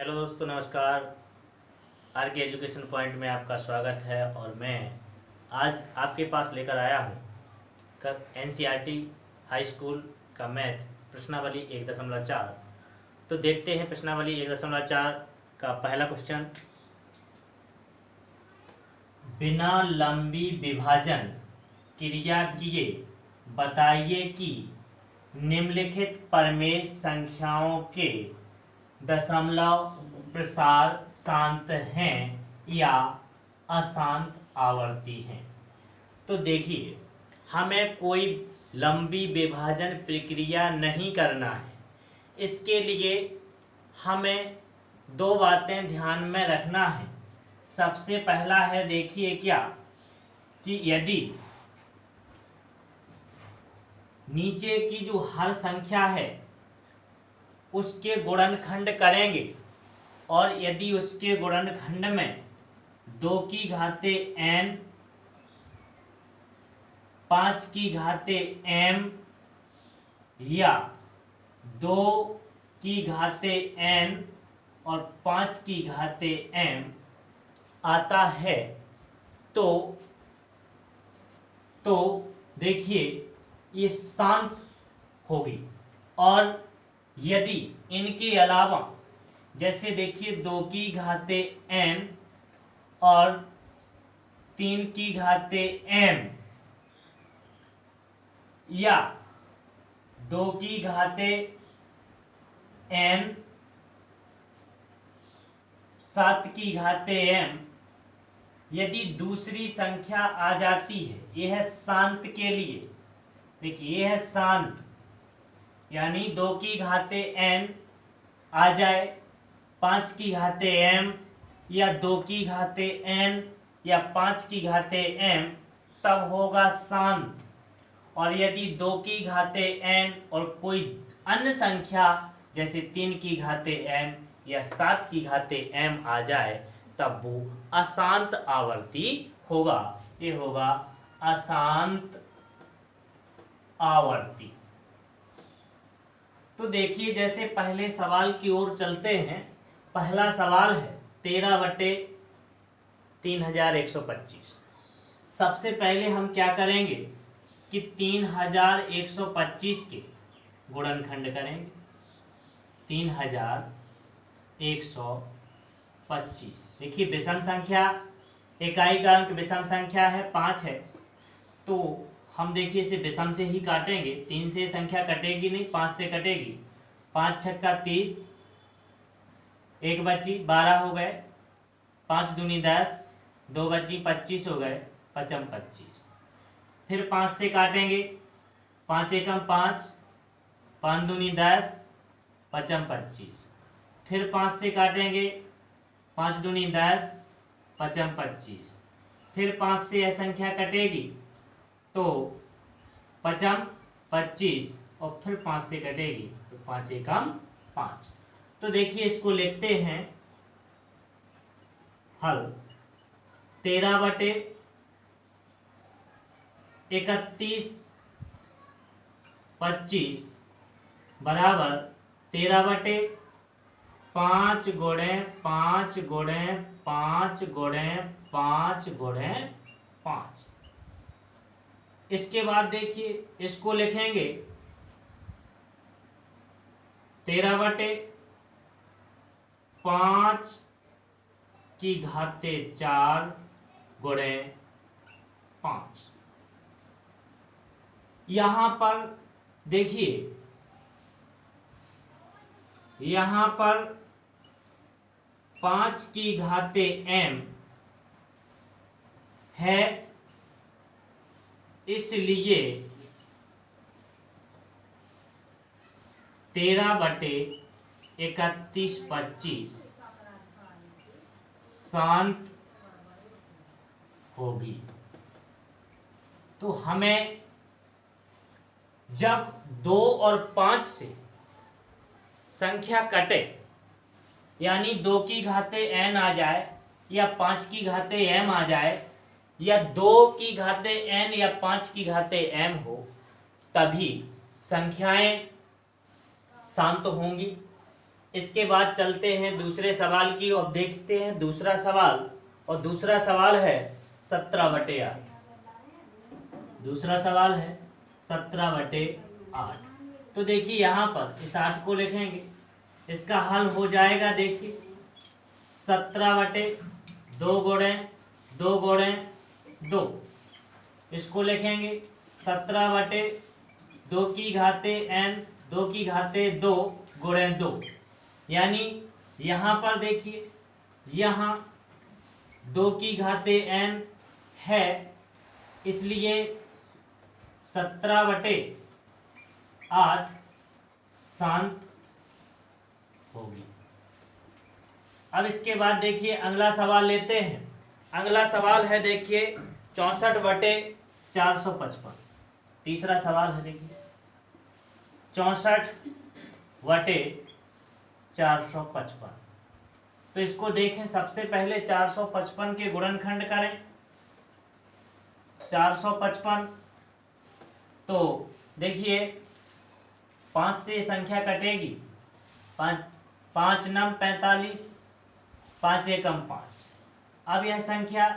Hello दोस्तों, नमस्कार। Are के एजुकेशन पॉइंट में आपका स्वागत है और मैं आज आपके पास लेकर आया हूँ एनसीईआरटी हाई स्कूल का मैथ प्रश्नावली 1.4। तो देखते हैं प्रश्नावली 1.4 का पहला क्वेश्चन। बिना लंबी विभाजन क्रिया किए बताइए कि निम्नलिखित प्रमेय संख्याओं के दशमलव प्रसार शांत हैं या अशांत आवर्ती हैं। तो देखिए, हमें कोई लंबी विभाजन प्रक्रिया नहीं करना है। इसके लिए हमें दो बातें ध्यान में रखना है। सबसे पहला है, देखिए क्या कि यदि नीचे की जो हर संख्या है उसके गुणनखंड करेंगे और यदि उसके गुणनखंड में 2 की घाते n, 5 की घाते m या 2 की घाते n और 5 की घाते m आता है तो देखिए ये शांत होगी। और यदि इनके अलावा जैसे देखिए 2 की घाते n और 3 की घाते m या 2 की घाते n, 7 की घाते m, यदि दूसरी संख्या आ जाती है, यह है शांत के लिए। देखिए यह है शांत, यानी 2 की घाते n आ जाए, 5 की घाते m या 2 की घाते n या 5 की घाते m, तब होगा शांत। और यदि 2 की घाते n और कोई अन्य संख्या जैसे 3 की घाते m या 7 की घाते m आ जाए तब वो अशांत आवर्ती होगा। ये होगा अशांत आवर्ती। तो देखिए, जैसे पहले सवाल की ओर चलते हैं। पहला सवाल है 13/3125। सबसे पहले हम क्या करेंगे कि 3125 के गुणनखंड करेंगे। 3125, देखिए विषम संख्या, इकाई का अंक विषम संख्या है, 5 है, तो हम देखिए इसे विषम से ही काटेंगे। 3 से संख्या कटेगी नहीं, 5 से कटेगी। 5 छक्का 30, 1 बची 12 हो गए, 5 दूनी 10, 2 बची 25 हो गए, 5 25। फिर 5 से काटेंगे, 5 एकम 5, 5 दूनी 10, 5 25। फिर 5 से काटेंगे, 5 दूनी 10, 5 25। फिर 5 से यह संख्या कटेगी तो 5 25 और फिर 5 से कटेगी तो 5 एकम 5। तो देखिए इसको लिखते हैं हल। 13/3125 बराबर 13/5 गुणे 5 गुणे 5 गुणे 5 गुणे 5। इसके बाद देखिए इसको लिखेंगे 13/5 की घाते 4 गुणे 5। यहां पर देखिए, यहां पर 5 की घाते m है, इसलिए 13/3125 शांत होगी। तो हमें जब 2 और 5 से संख्या कटे, यानी 2 की घाते n आ जाए या 5 की घाते m आ जाए या 2 की घाते n या 5 की घाते m हो, तभी संख्याएं शांत होंगी। इसके बाद चलते हैं दूसरे सवाल की और देखते हैं दूसरा सवाल। और दूसरा सवाल है 17/8। दूसरा सवाल है 17/8। तो देखिए यहाँ पर इस 8 को लिखेंगे, इसका हल हो जाएगा। देखिए 17/2 गुणे 2 गुणे 2, इसको लिखेंगे 17/2 की घाते n 2 की घाते 2 गुणे 2। यानी यहाँ पर देखिए यहाँ 2 की घाते n है, इसलिए 17/8 शांत होगी। अब इसके बाद देखिए अगला सवाल लेते हैं। अगला सवाल है देखिए 64/455। तीसरा सवाल है देखिए 64/455। तो इसको देखें, सबसे पहले 455 के गुणनखंड करें। 455 तो देखिए 5 से संख्या कटेगी, 5 नम 45, 5 एकम 5। अब यह संख्या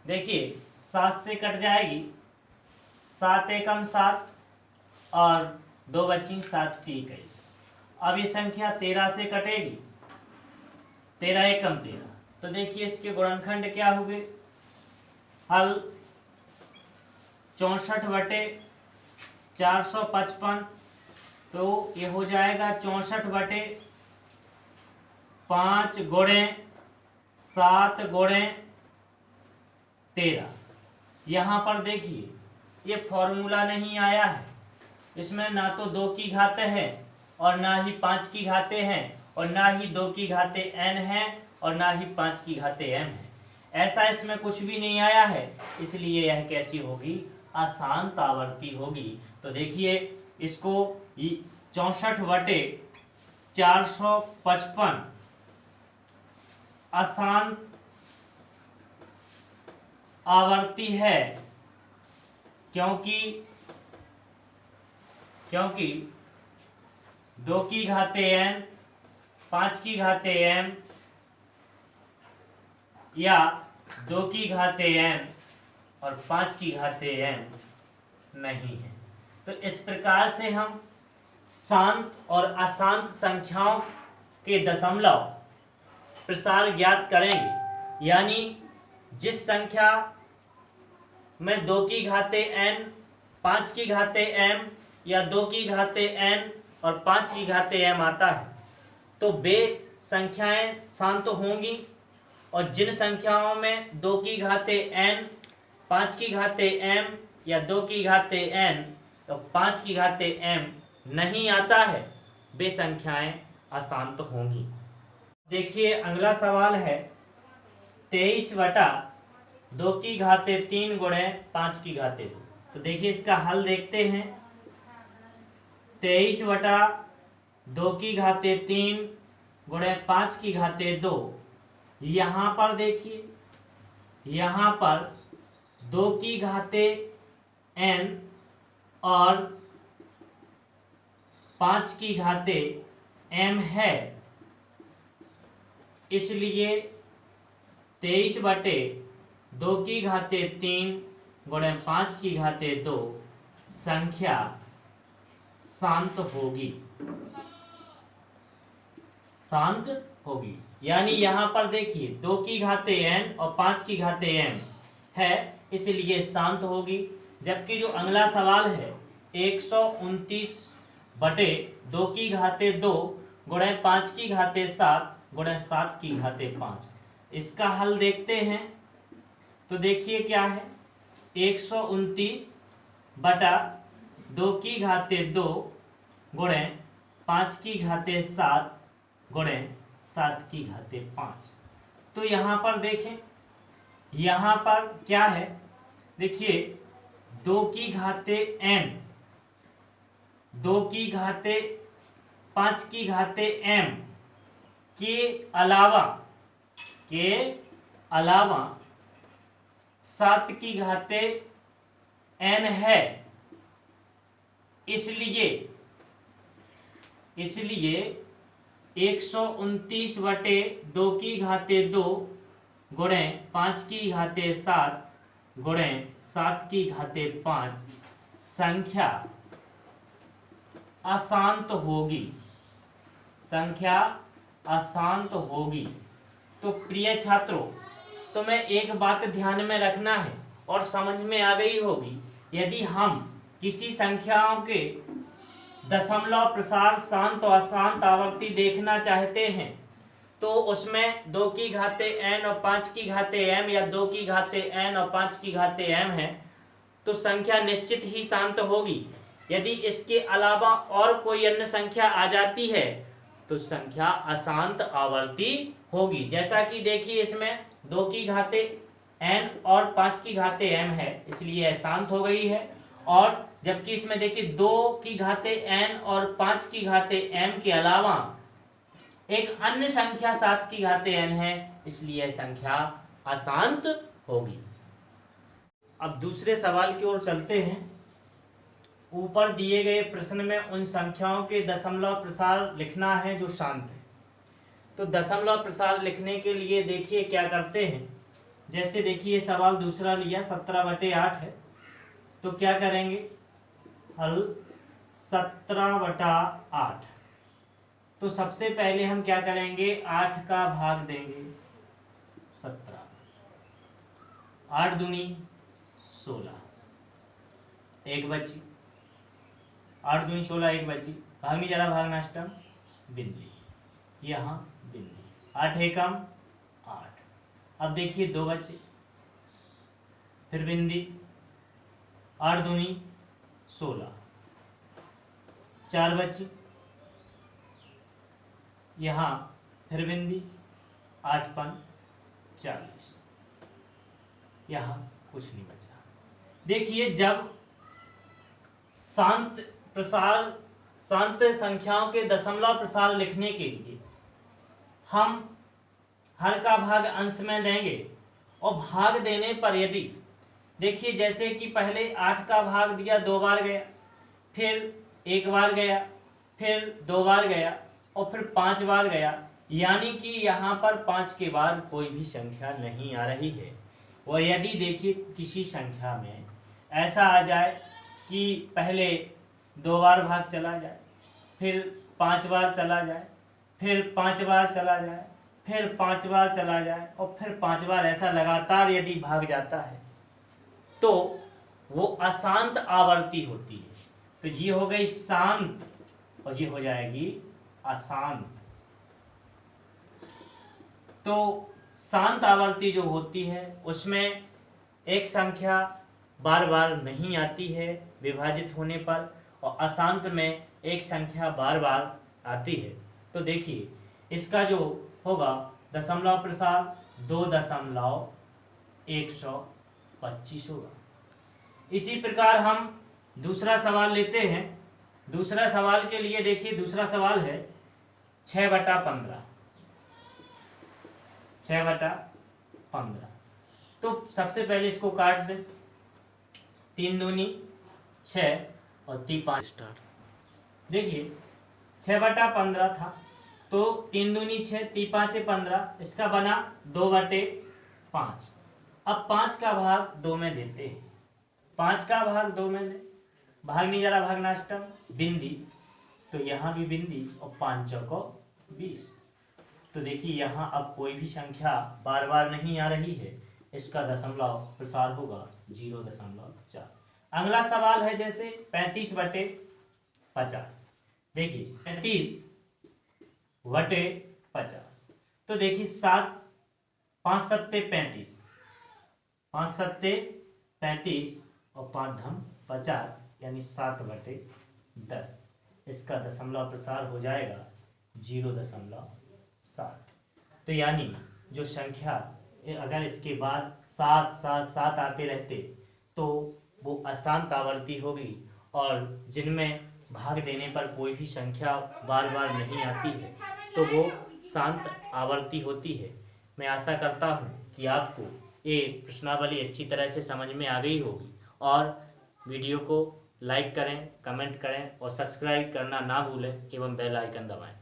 देखिए 7 से कट जाएगी, 7 एकम 7 और 2 बची 7 × 21। अब ये संख्या 13 से कटेगी, 13 एकम 13। तो देखिए इसके गुणनखंड क्या हुए। हल 64/455, तो ये हो जाएगा 64/5 गुणे 7 गुणे 13। यहाँ पर देखिए ये फॉर्मूला नहीं आया है, इसमें ना तो 2 की घाते है और ना ही 5 की घाते हैं और ना ही 2 की घाते n है और ना ही 5 की घाते m है। ऐसा इसमें कुछ भी नहीं आया है, इसलिए यह कैसी होगी, अशांत आवर्ती होगी। तो देखिए इसको 64/455 अशांत आवर्ती है, क्योंकि 2 की घाते n, 5 की घाते m या 2 की घाते m और 5 की घाते m नहीं है। तो इस प्रकार से हम शांत और अशांत संख्याओं के दशमलव प्रसार ज्ञात करेंगे। यानी जिस संख्या में 2 की घाते n, 5 की घाते m या 2 की घाते n और 5 की घाते m आता है, तो वे संख्याएं शांत होंगी। और जिन संख्याओं में 2 की घाते n, 5 की घाते m या 2 की घाते n तो 5 की घाते m नहीं आता है, वे संख्याएं अशांत होंगी। देखिए अगला सवाल है 23/2 की घाते 3 गुणे 5 की घाते 2। तो देखिए इसका हल देखते हैं। 23/2 की घाते 3 गुणे 5 की घाते 2। यहाँ पर देखिए, यहाँ पर 2 की घाते n और 5 की घाते m है, इसलिए 23/2 की घाते 3 गुणे 5 की घाते 2 संख्या शांत होगी। शांत होगी यानी यहाँ पर देखिए 2 की घाते n और 5 की घाते m है, इसलिए शांत होगी। जबकि जो अगला सवाल है 129/2 की घाते 2 गुणे 5 की घाते 7 गुणे 7 की घाते 5, इसका हल देखते हैं। तो देखिए क्या है, 129/2 की घाते 2 गुणे 5 की घाते 7 गुणे 7 की घाते 5। तो यहाँ पर देखें, यहाँ पर क्या है, देखिए 2 की घाते n, 2 की घाते 5 की घाते m के अलावा 7 की घाते n है, इसलिए 129 बटे 2 की घाते 2 गुणे 5 की घाते 7 गुणे 7 की घाते 5 संख्या अशांत होगी। संख्या अशांत होगी। तो प्रिय छात्रों, तुम्हें एक बात ध्यान में रखना है और समझ में आ गई होगी, यदि हम किसी संख्याओं के दशमलव प्रसार शांत और अशांत आवर्ती देखना चाहते हैं तो उसमें 2 की घाते n और 5 की घाते m या 2 की घाते n और 5 की घाते m है तो संख्या निश्चित ही शांत होगी। यदि इसके अलावा और कोई अन्य संख्या आ जाती है तो संख्या अशांत आवर्ती होगी। जैसा कि देखिए इसमें 2 की घाते n और 5 की घाते m है, इसलिए अशांत हो गई है। और जबकि इसमें देखिए 2 की घाते n और 5 की घाते m के अलावा एक अन्य संख्या 7 की घाते n है, इसलिए संख्या अशांत होगी। अब दूसरे सवाल की ओर चलते हैं। ऊपर दिए गए प्रश्न में उन संख्याओं के दशमलव प्रसार लिखना है जो शांत है। तो दशमलव प्रसार लिखने के लिए देखिए क्या करते हैं। जैसे देखिए सवाल दूसरा लिया 17/8 है, तो क्या करेंगे, हल 17/8। तो सबसे पहले हम क्या करेंगे, 8 का भाग देंगे 17, 8 दूनी 16, एक बची, 8 दूनी 16 एक बची, भाग नहीं जा रहा, भाग नाष्टम बिंदी, यहाँ बिंदी, 8 एकम 8। अब देखिए 2 बचे, फिर बिंदी, 8 दूनी 16, 4 बची, यहाँ फिर बिंदी, 8 पन 40, यहाँ कुछ नहीं बचा। देखिए जब शांत संख्याओं के दशमलव प्रसार लिखने के लिए हम हर का भाग अंश में देंगे और भाग देने पर यदि देखिए जैसे कि पहले 8 का भाग दिया 2 बार गया, फिर 1 बार गया, फिर 2 बार गया और फिर 5 बार गया, यानी कि यहाँ पर 5 के बाद कोई भी संख्या नहीं आ रही है। और यदि देखिए किसी संख्या में ऐसा आ जाए कि पहले 2 बार भाग चला जाए, फिर 5 बार चला जाए, फिर 5 बार चला जाए, फिर 5 बार चला जाए और फिर 5 बार, ऐसा लगातार यदि भाग जाता है तो वो अशांत आवर्ती होती है। तो ये हो गई शांत और ये हो जाएगी अशांत। तो शांत आवर्ती जो होती है उसमें एक संख्या बार बार नहीं आती है विभाजित होने पर, और अशांत में एक संख्या बार बार आती है। तो देखिए इसका जो होगा दशमलव प्रसार 2.125 होगा। इसी प्रकार हम दूसरा सवाल लेते हैं। दूसरा सवाल के लिए देखिए दूसरा सवाल है 6/15, 6/15। तो सबसे पहले इसको काट दें, 3 दूनी 6 और 3 5 स्टार्ट। देखिए 6/15 था तो 3 दूनी 6, 3 5 15, इसका बना 2/5। अब 5 का भाग 2 में देते हैं, 5 का भाग 2 में दे, भाग नहीं जा रहा, भाग नाष्टम बिंदी, तो यहाँ भी बिंदी और 5 चौको 20। तो देखिए यहाँ अब कोई भी संख्या बार बार नहीं आ रही है, इसका दशमलव प्रसार होगा 0.4। अगला सवाल है जैसे 35/50। देखिए 35/50, तो देखिए 7 5 सत्ते 35, 5 सत्ते 35 और 5 धम 50, यानी 7/10। इसका दशमलव प्रसार हो जाएगा 0.7। तो यानी जो संख्या अगर इसके बाद 7 7 7 आते रहते तो वो अशांत आवर्ती होगी, और जिनमें भाग देने पर कोई भी संख्या बार बार नहीं आती है तो वो शांत आवर्ती होती है। मैं आशा करता हूँ कि आपको ये प्रश्नावली अच्छी तरह से समझ में आ गई होगी, और वीडियो को लाइक करें, कमेंट करें और सब्सक्राइब करना ना भूलें एवं बेल आइकन दबाएं।